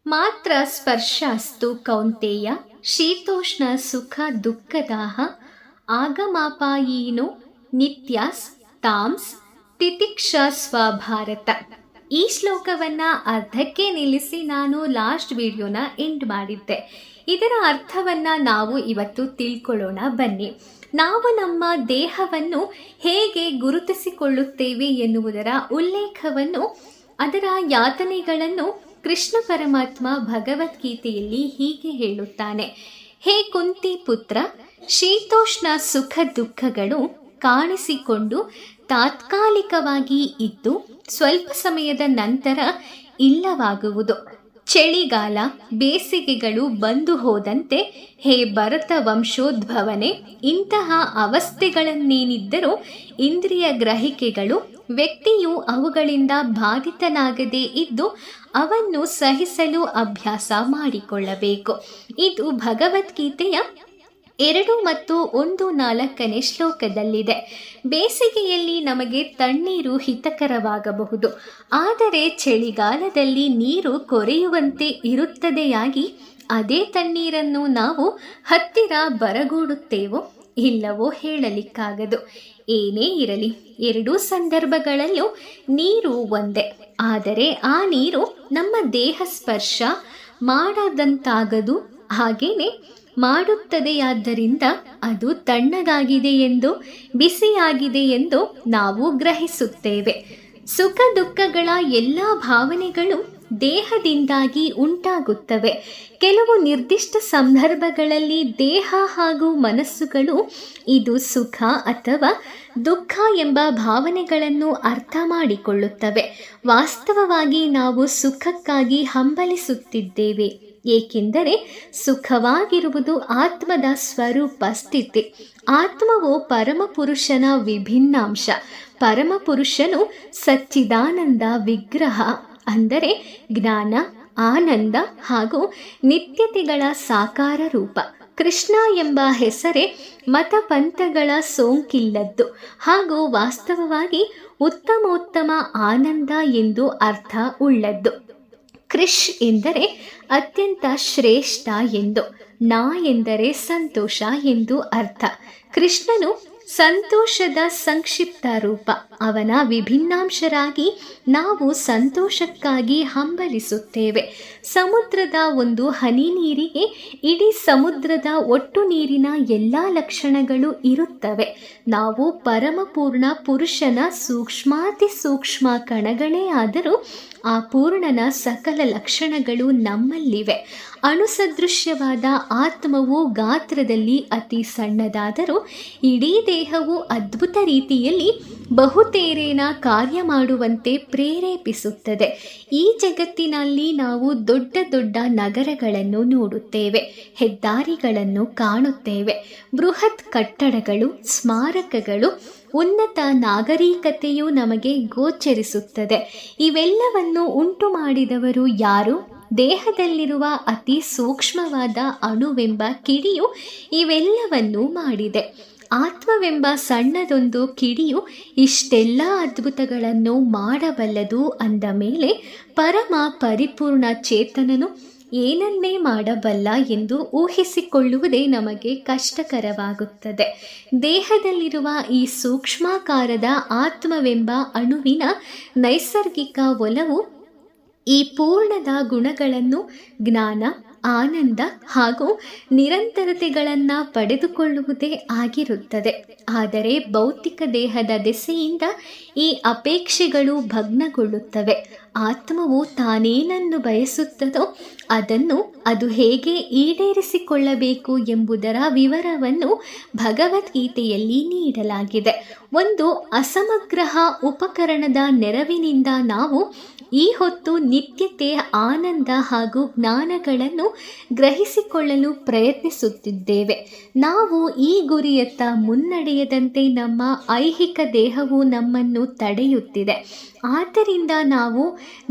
ಮಾತ್ರ ಸ್ಪರ್ಶಾಸ್ತು ಕೌಂತೆಯ ಶೀತೋಷ್ಣ ಸುಖ ದುಃಖದಾಹ ಆಗಮಾಪಾಯೀನೋ ನಿತ್ಯಾಸ್ ತಾಮ್ಸ್ ತಿತಿಕ್ಷ ಸ್ವಭಾರತ. ಈ ಶ್ಲೋಕವನ್ನು ಅರ್ಧಕ್ಕೆ ನಿಲ್ಲಿಸಿ ನಾನು ಲಾಸ್ಟ್ ವಿಡಿಯೋನ ಎಂಡ್ ಮಾಡಿದ್ದೆ. ಇದರ ಅರ್ಥವನ್ನು ನಾವು ಇವತ್ತು ತಿಳ್ಕೊಳ್ಳೋಣ ಬನ್ನಿ. ನಾವು ನಮ್ಮ ದೇಹವನ್ನು ಹೇಗೆ ಗುರುತಿಸಿಕೊಳ್ಳುತ್ತೇವೆ ಎನ್ನುವುದರ ಉಲ್ಲೇಖವನ್ನು, ಅದರ ಯಾತನೆಗಳನ್ನು ಕೃಷ್ಣ ಪರಮಾತ್ಮ ಭಗವದ್ಗೀತೆಯಲ್ಲಿ ಹೀಗೆ ಹೇಳುತ್ತಾನೆ. ಹೇ ಕುಂತಿ ಪುತ್ರ, ಶೀತೋಷ್ಣ ಸುಖ ದುಃಖಗಳು ಕಾಣಿಸಿಕೊಂಡು ತಾತ್ಕಾಲಿಕವಾಗಿ ಇದ್ದು ಸ್ವಲ್ಪ ಸಮಯದ ನಂತರ ಇಲ್ಲವಾಗುವುದು. ಚಳಿಗಾಲ ಬೇಸಿಗೆಗಳು ಬಂದು ಹೋದಂತೆ ಹೇ ಭರತ ವಂಶೋದ್ಭವನೆ, ಇಂತಹ ಅವಸ್ಥೆಗಳನ್ನೇನಿದ್ದರೂ ಇಂದ್ರಿಯ ಗ್ರಹಿಕೆಗಳು ವ್ಯಕ್ತಿಯು ಅವುಗಳಿಂದ ಬಾಧಿತನಾಗದೇ ಇದ್ದು ಅವನ್ನು ಸಹಿಸಲು ಅಭ್ಯಾಸ ಮಾಡಿಕೊಳ್ಳಬೇಕು. ಇದು ಭಗವದ್ಗೀತೆಯ 2 ಮತ್ತು 1:4 ಶ್ಲೋಕದಲ್ಲಿದೆ. ಬೇಸಿಗೆಯಲ್ಲಿ ನಮಗೆ ತಣ್ಣೀರು ಹಿತಕರವಾಗಬಹುದು, ಆದರೆ ಚಳಿಗಾಲದಲ್ಲಿ ನೀರು ಕೊರೆಯುವಂತೆ ಇರುತ್ತದೆಯಾಗಿ ಅದೇ ತಣ್ಣೀರನ್ನು ನಾವು ಹತ್ತಿರ ಬರಗೂಡುತ್ತೇವೋ ಇಲ್ಲವೋ ಹೇಳಲಿಕ್ಕಾಗದು. ಏನೇ ಇರಲಿ, 2 ಸಂದರ್ಭಗಳಲ್ಲೂ ನೀರು ಒಂದೇ. ಆದರೆ ಆ ನೀರು ನಮ್ಮ ದೇಹ ಸ್ಪರ್ಶ ಮಾಡದಂತಾಗದು, ಹಾಗೇನೆ ಮಾಡುತ್ತದೆಯಾದ್ದರಿಂದ ಅದು ತಣ್ಣಗಾಗಿದೆ ಎಂದು, ಬಿಸಿಯಾಗಿದೆ ಎಂದು ನಾವು ಗ್ರಹಿಸುತ್ತೇವೆ. ಸುಖ ದುಃಖಗಳ ಎಲ್ಲ ಭಾವನೆಗಳು ದೇಹದಿಂದಾಗಿ ಉಂಟಾಗುತ್ತವೆ. ಕೆಲವು ನಿರ್ದಿಷ್ಟ ಸಂದರ್ಭಗಳಲ್ಲಿ ದೇಹ ಹಾಗೂ ಮನಸ್ಸುಗಳು ಇದು ಸುಖ ಅಥವಾ ದುಃಖ ಎಂಬ ಭಾವನೆಗಳನ್ನು ಅರ್ಥ ಮಾಡಿಕೊಳ್ಳುತ್ತವೆ. ವಾಸ್ತವವಾಗಿ ನಾವು ಸುಖಕ್ಕಾಗಿ ಹಂಬಲಿಸುತ್ತಿದ್ದೇವೆ, ಏಕೆಂದರೆ ಸುಖವಾಗಿರುವುದು ಆತ್ಮದ ಸ್ವರೂಪ ಸ್ಥಿತಿ. ಆತ್ಮವು ಪರಮಪುರುಷನ ವಿಭಿನ್ನಾಂಶ. ಪರಮಪುರುಷನು ಸಚ್ಚಿದಾನಂದ ವಿಗ್ರಹ, ಅಂದರೆ ಜ್ಞಾನ, ಆನಂದ ಹಾಗೂ ನಿತ್ಯತೆಗಳ ಸಾಕಾರ ರೂಪ. ಕೃಷ್ಣ ಎಂಬ ಹೆಸರೇ ಮತಪಂಥಗಳ ಸೋಂಕಿಲ್ಲದ್ದು ಹಾಗೂ ವಾಸ್ತವವಾಗಿ ಉತ್ತಮೋತ್ತಮ ಆನಂದ ಎಂದು ಅರ್ಥ ಉಳ್ಳದ್ದು. ಕೃಷ್ ಎಂದರೆ ಅತ್ಯಂತ ಶ್ರೇಷ್ಠ ಎಂದು, ನಾ ಎಂದರೆ ಸಂತೋಷ ಎಂದು ಅರ್ಥ. ಕೃಷ್ಣನು ಸಂತೋಷದ ಸಂಕ್ಷಿಪ್ತ ರೂಪ. ಅವನ ವಿಭಿನ್ನಾಂಶರಾಗಿ ನಾವು ಸಂತೋಷಕ್ಕಾಗಿ ಹಂಬಲಿಸುತ್ತೇವೆ. ಸಮುದ್ರದ ಒಂದು ಹನಿ ನೀರಿಗೆ ಇಡೀ ಸಮುದ್ರದ ಒಟ್ಟು ನೀರಿನ ಎಲ್ಲ ಲಕ್ಷಣಗಳು ಇರುತ್ತವೆ. ನಾವು ಪರಮಪೂರ್ಣ ಪುರುಷನ ಸೂಕ್ಷ್ಮಾತಿ ಸೂಕ್ಷ್ಮ ಕಣಗಳೇ ಆದರೂ ಆ ಪೂರ್ಣನ ಸಕಲ ಲಕ್ಷಣಗಳು ನಮ್ಮಲ್ಲಿವೆ. ಅಣುಸದೃಶ್ಯವಾದ ಆತ್ಮವು ಗಾತ್ರದಲ್ಲಿ ಅತಿ ಸಣ್ಣದಾದರೂ ಇಡೀ ದೇಹವು ಅದ್ಭುತ ರೀತಿಯಲ್ಲಿ ಬಹುತೇರೇನ ಕಾರ್ಯ ಮಾಡುವಂತೆ ಪ್ರೇರೇಪಿಸುತ್ತದೆ. ಈ ಜಗತ್ತಿನಲ್ಲಿ ನಾವು ದೊಡ್ಡ ದೊಡ್ಡ ನಗರಗಳನ್ನು ನೋಡುತ್ತೇವೆ, ಹೆದ್ದಾರಿಗಳನ್ನು ಕಾಣುತ್ತೇವೆ, ಬೃಹತ್ ಕಟ್ಟಡಗಳು, ಸ್ಮಾರಕಗಳು, ಉನ್ನತ ನಾಗರಿಕತೆಯು ನಮಗೆ ಗೋಚರಿಸುತ್ತದೆ. ಇವೆಲ್ಲವನ್ನು ಉಂಟು ಮಾಡಿದವರು ಯಾರು? ದೇಹದಲ್ಲಿರುವ ಅತಿ ಸೂಕ್ಷ್ಮವಾದ ಅಣುವೆಂಬ ಕಿಡಿಯು ಇವೆಲ್ಲವನ್ನೂ ಮಾಡಿದೆ. ಆತ್ಮವೆಂಬ ಸಣ್ಣದೊಂದು ಕಿಡಿಯು ಇಷ್ಟೆಲ್ಲ ಅದ್ಭುತಗಳನ್ನು ಮಾಡಬಲ್ಲದು ಅಂದ ಮೇಲೆ ಪರಮ ಪರಿಪೂರ್ಣ ಚೇತನನು ಏನನ್ನೇ ಮಾಡಬಲ್ಲ ಎಂದು ಊಹಿಸಿಕೊಳ್ಳುವುದೇ ನಮಗೆ ಕಷ್ಟಕರವಾಗುತ್ತದೆ. ದೇಹದಲ್ಲಿರುವ ಈ ಸೂಕ್ಷ್ಮಾಕಾರದ ಆತ್ಮವೆಂಬ ಅಣುವಿನ ನೈಸರ್ಗಿಕ ಒಲವು ಈ ಪೂರ್ಣದ ಗುಣಗಳನ್ನು, ಜ್ಞಾನ, ಆನಂದ ಹಾಗೂ ನಿರಂತರತೆಗಳನ್ನು ಪಡೆದುಕೊಳ್ಳುವುದೇ ಆಗಿರುತ್ತದೆ. ಆದರೆ ಭೌತಿಕ ದೇಹದ ದೆಸೆಯಿಂದ ಈ ಅಪೇಕ್ಷೆಗಳು ಭಗ್ನಗೊಳ್ಳುತ್ತವೆ. ಆತ್ಮವು ತಾನೇನನ್ನು ಬಯಸುತ್ತದೋ ಅದನ್ನು ಅದು ಹೇಗೆ ಈಡೇರಿಸಿಕೊಳ್ಳಬೇಕು ಎಂಬುದರ ವಿವರವನ್ನು ಭಗವದ್ಗೀತೆಯಲ್ಲಿ ನೀಡಲಾಗಿದೆ. ಒಂದು ಅಸಮಗ್ರ ಉಪಕರಣದ ನೆರವಿನಿಂದ ನಾವು ಈ ಹೊತ್ತು ನಿತ್ಯತೆ, ಆನಂದ ಹಾಗೂ ಜ್ಞಾನಗಳನ್ನು ಗ್ರಹಿಸಿಕೊಳ್ಳಲು ಪ್ರಯತ್ನಿಸುತ್ತಿದ್ದೇವೆ. ನಾವು ಈ ಗುರಿಯತ್ತ ಮುನ್ನಡೆಯದಂತೆ ನಮ್ಮ ಐಹಿಕ ದೇಹವು ನಮ್ಮನ್ನು ತಡೆಯುತ್ತಿದೆ. ಆದ್ದರಿಂದ ನಾವು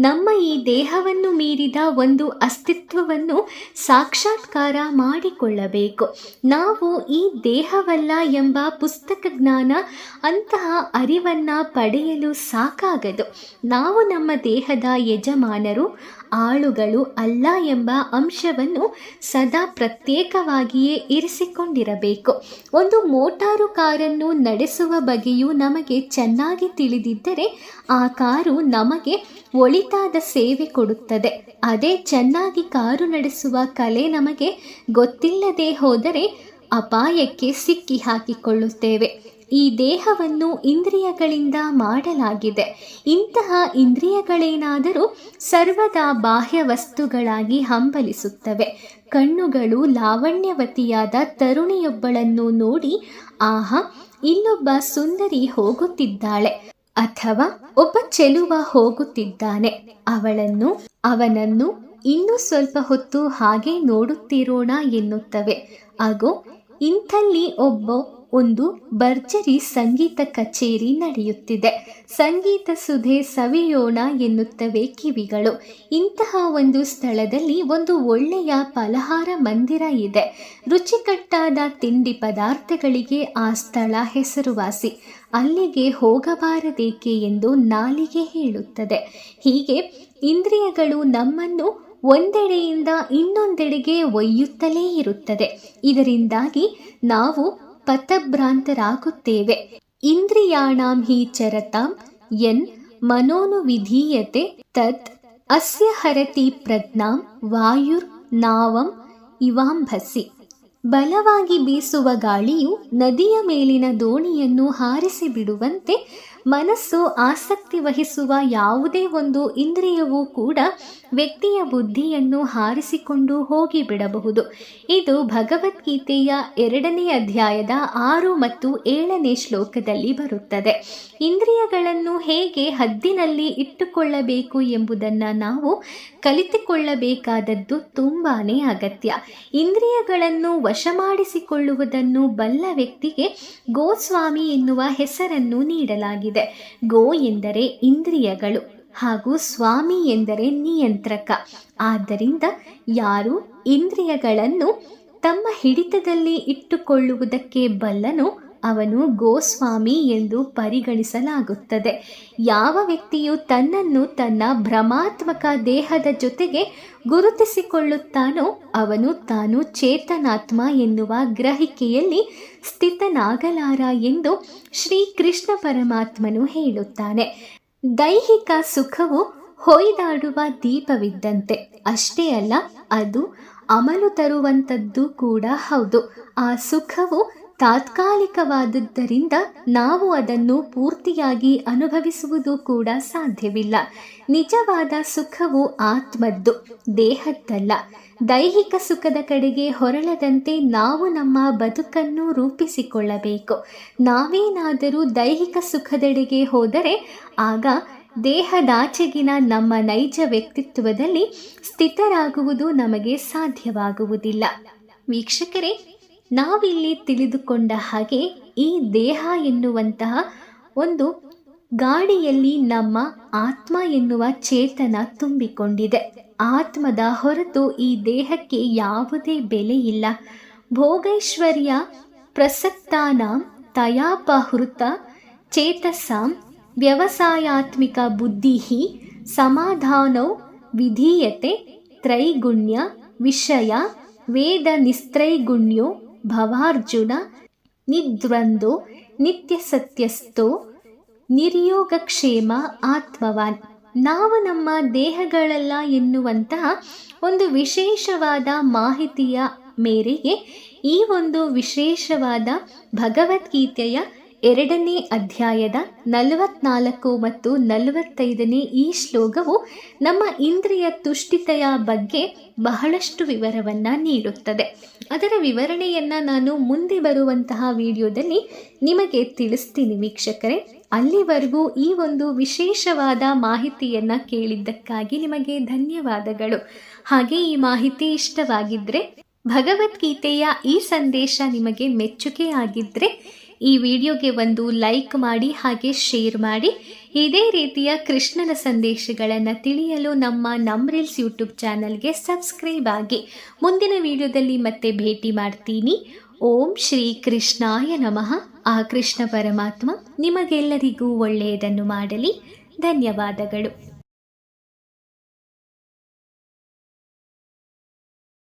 ನಮ್ಮ ಈ ದೇಹವನ್ನು ಮೀರಿದ ಒಂದು ಅಸ್ತಿತ್ವವನ್ನು ಸಾಕ್ಷಾತ್ಕಾರ ಮಾಡಿಕೊಳ್ಳಬೇಕು. ನಾವು ಈ ದೇಹವಲ್ಲ ಎಂಬ ಪುಸ್ತಕ ಜ್ಞಾನ, ಅಂತಹ ಅರಿವನ್ನು ಪಡೆಯಲು ಸಾಕಾಗದು. ನಾವು ನಮ್ಮ ದೇಹದ ಯಜಮಾನರು, ಆಳುಗಳು ಅಲ್ಲ ಎಂಬ ಅಂಶವನ್ನು ಸದಾ ಪ್ರತ್ಯೇಕವಾಗಿಯೇ ಇರಿಸಿಕೊಂಡಿರಬೇಕು. ಒಂದು ಮೋಟಾರು ಕಾರನ್ನು ನಡೆಸುವ ಬಗೆಯೂ ನಮಗೆ ಚೆನ್ನಾಗಿ ತಿಳಿದಿದ್ದರೆ ಆ ಕಾರು ನಮಗೆ ಒಳಿತಾದ ಸೇವೆ ಕೊಡುತ್ತದೆ. ಅದೇ ಚೆನ್ನಾಗಿ ಕಾರು ನಡೆಸುವ ಕಲೆ ನಮಗೆ ಗೊತ್ತಿಲ್ಲದೆ ಹೋದರೆ ಅಪಾಯಕ್ಕೆ ಸಿಕ್ಕಿ ಹಾಕಿಕೊಳ್ಳುತ್ತೇವೆ. ಈ ದೇಹವನ್ನು ಇಂದ್ರಿಯಗಳಿಂದ ಮಾಡಲಾಗಿದೆ. ಇಂತಹ ಇಂದ್ರಿಯಗಳೇನಾದರೂ ಸರ್ವದಾ ಬಾಹ್ಯ ವಸ್ತುಗಳಾಗಿ ಹಂಬಲಿಸುತ್ತವೆ. ಕಣ್ಣುಗಳು ಲಾವಣ್ಯವತಿಯಾದ ತರುಣಿಯೊಬ್ಬಳನ್ನು ನೋಡಿ, ಆಹಾ, ಇಲ್ಲೊಬ್ಬ ಸುಂದರಿ ಹೋಗುತ್ತಿದ್ದಾಳೆ, ಅಥವಾ ಒಬ್ಬ ಚೆಲುವ ಹೋಗುತ್ತಿದ್ದಾನೆ, ಅವನನ್ನು ಇನ್ನೂ ಸ್ವಲ್ಪ ಹೊತ್ತು ಹಾಗೆ ನೋಡುತ್ತಿರೋಣ ಎನ್ನುತ್ತವೆ. ಆಗೋ, ಇಂಥಲ್ಲಿ ಒಂದು ಭರ್ಜರಿ ಸಂಗೀತ ಕಚೇರಿ ನಡೆಯುತ್ತಿದೆ, ಸಂಗೀತ ಸುಧೆ ಸವಿಯೋಣ ಎನ್ನುತ್ತವೆ ಕಿವಿಗಳು. ಇಂತಹ ಒಂದು ಸ್ಥಳದಲ್ಲಿ ಒಂದು ಒಳ್ಳೆಯ ಫಲಹಾರ ಮಂದಿರ ಇದೆ. ರುಚಿಕಟ್ಟಾದ ತಿಂಡಿ ಪದಾರ್ಥಗಳಿಗೆ ಆ ಸ್ಥಳ ಹೆಸರುವಾಸಿ. ಅಲ್ಲಿಗೆ ಹೋಗಬಾರದೇಕೆ ಎಂದು ನಾಲಿಗೆ ಹೇಳುತ್ತದೆ. ಹೀಗೆ ಇಂದ್ರಿಯಗಳು ನಮ್ಮನ್ನು ಒಂದೆಡೆಯಿಂದ ಇನ್ನೊಂದೆಡೆಗೆ ಒಯ್ಯುತ್ತಲೇ ಇರುತ್ತದೆ. ಇದರಿಂದಾಗಿ ನಾವು ಪಥಭ್ರಾಂತರಾಗುತ್ತೇವೆ. ಇಂದ್ರಿಯಾಣಾಂ ಹಿ ಚರತಾಂ ಯನ್ ಮನೋನುವಿಧೀಯತೆ ತತ್ ಅಸ್ಯ ಹರತಿ ಪ್ರಜ್ಞಾಂ ವಾಯುರ್ ನಾವಂ ಇವಾಂಭಸಿ. ಬಲವಾಗಿ ಬೀಸುವ ಗಾಳಿಯು ನದಿಯ ಮೇಲಿನ ದೋಣಿಯನ್ನು ಹಾರಿಸಿ ಬಿಡುವಂತೆ ಮನಸ್ಸು ಆಸಕ್ತಿ ವಹಿಸುವ ಯಾವುದೇ ಒಂದು ಇಂದ್ರಿಯವೂ ಕೂಡ ವ್ಯಕ್ತಿಯ ಬುದ್ಧಿಯನ್ನು ಹಾರಿಸಿಕೊಂಡು ಹೋಗಿಬಿಡಬಹುದು. ಇದು ಭಗವದ್ಗೀತೆಯ 2ನೇ ಅಧ್ಯಾಯದ 6 ಮತ್ತು 7ನೇ ಶ್ಲೋಕದಲ್ಲಿ ಬರುತ್ತದೆ. ಇಂದ್ರಿಯಗಳನ್ನು ಹೇಗೆ ಹದ್ದಿನಲ್ಲಿ ಇಟ್ಟುಕೊಳ್ಳಬೇಕು ಎಂಬುದನ್ನು ನಾವು ಕಲಿತುಕೊಳ್ಳಬೇಕಾದದ್ದು ತುಂಬಾನೇ ಅಗತ್ಯ. ಇಂದ್ರಿಯಗಳನ್ನು ವಶ ಮಾಡಿಸಿಕೊಳ್ಳುವುದನ್ನು ಬಲ್ಲ ವ್ಯಕ್ತಿಗೆ ಗೋಸ್ವಾಮಿ ಎನ್ನುವ ಹೆಸರನ್ನು ನೀಡಲಾಗಿದೆ. ಗೋ ಎಂದರೆ ಇಂದ್ರಿಯಗಳು ಹಾಗೂ ಸ್ವಾಮಿ ಎಂದರೆ ನಿಯಂತ್ರಕ. ಆದ್ದರಿಂದ ಯಾರು ಇಂದ್ರಿಯಗಳನ್ನು ತಮ್ಮ ಹಿಡಿತದಲ್ಲಿ ಇಟ್ಟುಕೊಳ್ಳುವುದಕ್ಕೆ ಬಲ್ಲನೋ ಅವನು ಗೋಸ್ವಾಮಿ ಎಂದು ಪರಿಗಣಿಸಲಾಗುತ್ತದೆ. ಯಾವ ವ್ಯಕ್ತಿಯು ತನ್ನನ್ನು ತನ್ನ ಭ್ರಮಾತ್ಮಕ ದೇಹದ ಜೊತೆಗೆ ಗುರುತಿಸಿಕೊಳ್ಳುತ್ತಾನೋ ಅವನು ತಾನು ಚೇತನಾತ್ಮ ಎನ್ನುವ ಗ್ರಹಿಕೆಯಲ್ಲಿ ಸ್ಥಿತನಾಗಲಾರ ಎಂದು ಶ್ರೀಕೃಷ್ಣ ಪರಮಾತ್ಮನು ಹೇಳುತ್ತಾನೆ. ದೈಹಿಕ ಸುಖವು ಹೊಯ್ದಾಡುವ ದೀಪವಿದ್ದಂತೆ. ಅಷ್ಟೇ ಅಲ್ಲ, ಅದು ಅಮಲು ತರುವಂಥದ್ದು ಕೂಡ ಹೌದು. ಆ ಸುಖವು ತಾತ್ಕಾಲಿಕವಾದುದರಿಂದ ನಾವು ಅದನ್ನು ಪೂರ್ತಿಯಾಗಿ ಅನುಭವಿಸುವುದು ಕೂಡ ಸಾಧ್ಯವಿಲ್ಲ. ನಿಜವಾದ ಸುಖವು ಆತ್ಮದ್ದು, ದೇಹದ್ದಲ್ಲ. ದೈಹಿಕ ಸುಖದ ಕಡೆಗೆ ಹೊರಳದಂತೆ ನಾವು ನಮ್ಮ ಬದುಕನ್ನು ರೂಪಿಸಿಕೊಳ್ಳಬೇಕು. ನಾವೇನಾದರೂ ದೈಹಿಕ ಸುಖದೆಡೆಗೆ ಹೋದರೆ ಆಗ ದೇಹದಾಚೆಗಿನ ನಮ್ಮ ನೈಜ ವ್ಯಕ್ತಿತ್ವದಲ್ಲಿ ಸ್ಥಿತರಾಗುವುದು ನಮಗೆ ಸಾಧ್ಯವಾಗುವುದಿಲ್ಲ. ವೀಕ್ಷಕರೇ, ನಾವಿಲ್ಲಿ ತಿಳಿದುಕೊಂಡ ಹಾಗೆ ಈ ದೇಹ ಎನ್ನುವಂತಹ ಒಂದು ಗಾಡಿಯಲ್ಲಿ ನಮ್ಮ ಆತ್ಮ ಎನ್ನುವ ಚೇತನ ತುಂಬಿಕೊಂಡಿದೆ. ಆತ್ಮದ ಹೊರತು ಈ ದೇಹಕ್ಕೆ ಯಾವುದೇ ಬೆಲೆ ಇಲ್ಲ. ಭೋಗೈಶ್ವರ್ಯ ಪ್ರಸಕ್ತಾನಾಂ ತಯಾಪಹೃತ ಚೇತಸಾಂ ವ್ಯವಸಾಯಾತ್ಮಿಕ ಬುದ್ಧಿ ಸಮಾಧಾನೌ ವಿಧೀಯತೆ ತ್ರೈಗುಣ್ಯ ವಿಷಯ ವೇದ ನಿಸ್ತ್ರೈಗುಣ್ಯೋ ಭವಾರ್ಜುನ ನಿದ್ವಂದೋ ನಿತ್ಯಸತ್ಯಸ್ಥೋ ನಿರ್ಯೋಗಕ್ಷೇಮ ಆತ್ಮವಾನ್. ನಾವು ನಮ್ಮ ದೇಹಗಳಲ್ಲ ಎನ್ನುವಂತಹ ಒಂದು ವಿಶೇಷವಾದ ಮಾಹಿತಿಯ ಮೇರೆಗೆ ಈ ಒಂದು ವಿಶೇಷವಾದ ಭಗವದ್ಗೀತೆಯ 2ನೇ ಅಧ್ಯಾಯದ 44 ಮತ್ತು 45ನೇ ಈ ಶ್ಲೋಕವು ನಮ್ಮ ಇಂದ್ರಿಯ ತುಷ್ಟಿತೆಯ ಬಗ್ಗೆ ಬಹಳಷ್ಟು ವಿವರವನ್ನು ನೀಡುತ್ತದೆ. ಅದರ ವಿವರಣೆಯನ್ನು ನಾನು ಮುಂದೆ ಬರುವಂತಹ ವಿಡಿಯೋದಲ್ಲಿ ನಿಮಗೆ ತಿಳಿಸ್ತೀನಿ ವೀಕ್ಷಕರೇ. ಅಲ್ಲಿವರೆಗೂ ಈ ಒಂದು ವಿಶೇಷವಾದ ಮಾಹಿತಿಯನ್ನು ಕೇಳಿದ್ದಕ್ಕಾಗಿ ನಿಮಗೆ ಧನ್ಯವಾದಗಳು. ಹಾಗೆ ಈ ಮಾಹಿತಿ ಇಷ್ಟವಾಗಿದ್ದರೆ, ಭಗವದ್ಗೀತೆಯ ಈ ಸಂದೇಶ ನಿಮಗೆ ಮೆಚ್ಚುಗೆ ಆಗಿದ್ದರೆ ಈ ವಿಡಿಯೋಗೆ ಒಂದು ಲೈಕ್ ಮಾಡಿ, ಹಾಗೆ ಶೇರ್ ಮಾಡಿ. ಇದೇ ರೀತಿಯ ಕೃಷ್ಣನ ಸಂದೇಶಗಳನ್ನು ತಿಳಿಯಲು ನಮ್ಮ ನಮ್ರೀಲ್ಸ್ ಯೂಟ್ಯೂಬ್ ಚಾನಲ್ಗೆ ಸಬ್ಸ್ಕ್ರೈಬ್ ಆಗಿ. ಮುಂದಿನ ವಿಡಿಯೋದಲ್ಲಿ ಮತ್ತೆ ಭೇಟಿ ಮಾಡ್ತೀನಿ. ಓಂ ಶ್ರೀ ಕೃಷ್ಣಾಯ ನಮಃ. ಆ ಕೃಷ್ಣ ಪರಮಾತ್ಮ ನಿಮಗೆಲ್ಲರಿಗೂ ಒಳ್ಳೆಯದನ್ನು ಮಾಡಲಿ. ಧನ್ಯವಾದಗಳು.